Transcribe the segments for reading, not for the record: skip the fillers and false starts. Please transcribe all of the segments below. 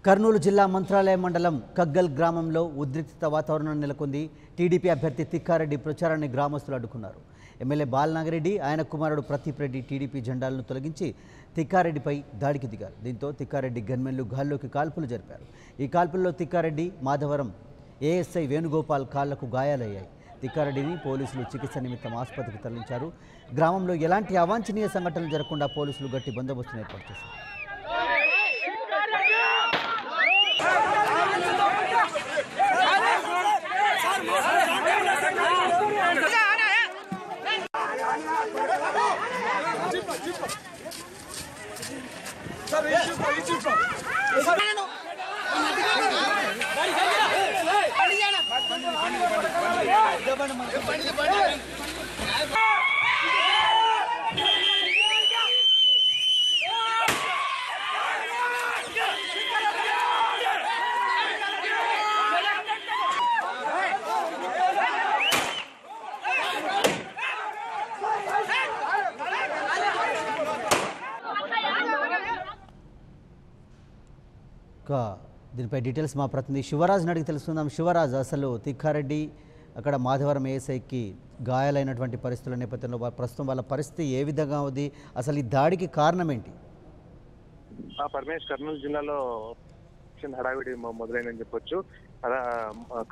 కర్నూలు జిల్లా మంత్రాలయ మండలం కగ్గల్ గ్రామంలో ఉద్రిక్త వాతావరణం నెలకొంది. టీడీపీ అభ్యర్థి తిక్కారెడ్డి ప్రచారాన్ని గ్రామస్తులు అడ్డుకున్నారు. ఎమ్మెల్యే బాలనాగిరెడ్డి, ఆయన కుమారుడు ప్రదీప్ రెడ్డి టీడీపీ జెండాలను తొలగించి తిక్కారెడ్డిపై దాడికి దిగారు. దీంతో తిక్కారెడ్డి గన్మెన్లు గాల్లోకి కాల్పులు జరిపారు. ఈ కాల్పుల్లో తిక్కారెడ్డి, మాధవరం ఏఎస్ఐ వేణుగోపాల్ కాళ్లకు గాయాలయ్యాయి. తిక్కారెడ్డిని పోలీసులు చికిత్స నిమిత్తం ఆసుపత్రికి తరలించారు. గ్రామంలో ఎలాంటి అవాంఛనీయ సంఘటనలు జరగకుండా పోలీసులు గట్టి బందోబస్తును ఏర్పాటు చేశారు. దీనిపై డీటెయిల్స్ మా ప్రతినిధి శివరాజ్ అడిగి తెలుసుకుందాం. శివరాజ్, అసలు తిక్కారెడ్డి అక్కడ మాధవరం ఏఎస్ఐకి గాయాలైనటువంటి పరిస్థితుల నేపథ్యంలో ప్రస్తుతం వాళ్ళ పరిస్థితి ఏ విధంగా ఉంది? అసలు ఈ దాడికి కారణం ఏంటి? పరమేష్, కర్నూలు జిల్లాలో హడావిడి మొదలైందని చెప్పొచ్చు.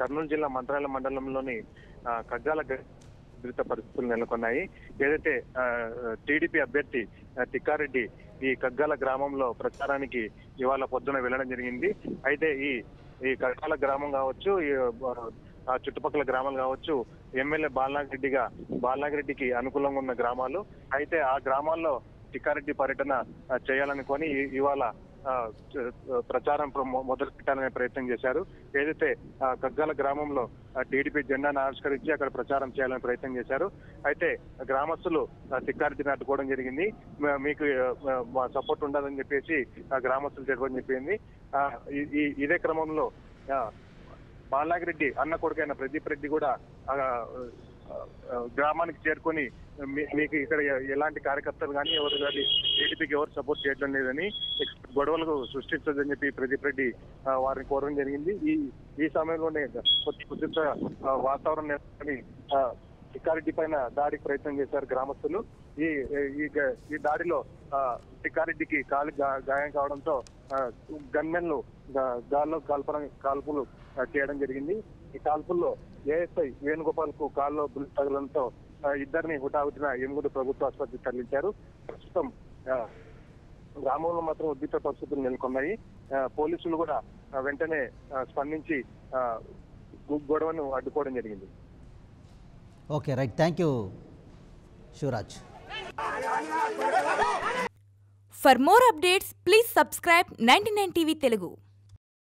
కర్నూలు జిల్లా మంత్రాలయ మండలంలోని కగ్గాల ఉద్రిక్త పరిస్థితులు నెలకొన్నాయి. ఏదైతే టీడీపీ అభ్యర్థి తిక్కారెడ్డి ఈ కగ్గాల గ్రామంలో ప్రచారానికి ఇవాళ పొద్దున వెళ్ళడం జరిగింది. అయితే ఈ కగ్గాల గ్రామం కావచ్చు, ఆ చుట్టుపక్కల గ్రామాలు కావచ్చు, ఎమ్మెల్యే బాలనాగిరెడ్డికి అనుకూలంగా ఉన్న గ్రామాలు. అయితే ఆ గ్రామాల్లో తిక్కారెడ్డి పర్యటన చేయాలనుకొని ఇవాళ ప్రచారం మొదలు పెట్టాలనే ప్రయత్నం చేశారు. ఏదైతే కగ్గాల గ్రామంలో టీడీపీ జెండాను ఆవిష్కరించి అక్కడ ప్రచారం చేయాలని ప్రయత్నం చేశారు. అయితే గ్రామస్తులు తిక్కారెడ్డిని అడ్డుకోవడం జరిగింది. మీకు మా సపోర్ట్ ఉండదని చెప్పేసి గ్రామస్తులు చెప్పడం చెప్పింది. ఇదే క్రమంలో బాలనాగిరెడ్డి అన్న కొడుకైన ప్రదీప్ రెడ్డి కూడా గ్రామానికి చేరుకొని మీకు ఇక్కడ ఎలాంటి కార్యకర్తలు కానీ ఎవరు కానీ టీడీపీకి ఎవరు సపోర్ట్ చేయడం లేదని, గొడవలకు సృష్టించదని చెప్పి ప్రదీప్ రెడ్డి వారిని కోరడం జరిగింది. ఈ సమయంలోనే ఉద్రిక్త వాతావరణం నెలకొని తిక్కారెడ్డి పైన దాడికి ప్రయత్నం చేశారు గ్రామస్తులు. ఈ దాడిలో తిక్కారెడ్డికి గాయం కావడంతో గన్మెన్లు గాల్లో కాల్పులు చేయడం జరిగింది. ఈ కాల్పుల్లో ఏఎస్ఐ వేణుగోపాల్ కు కాల్లో బుల్లెట్ తగలడంతో ఇద్దరిని హుటాహుటిన ఎమ్మిగూడెం ప్రభుత్వ ఆసుపత్రికి తరలించారు. ప్రస్తుతం గ్రామంలో మాత్రం ఉద్రిక్త పరిస్థితులు నెలకొన్నాయి. పోలీసులు కూడా వెంటనే స్పందించి గొడవను అడ్డుకోవడం జరిగింది. Okay, right, thank you Shivraj. For more updates, please subscribe 99 TV Telugu.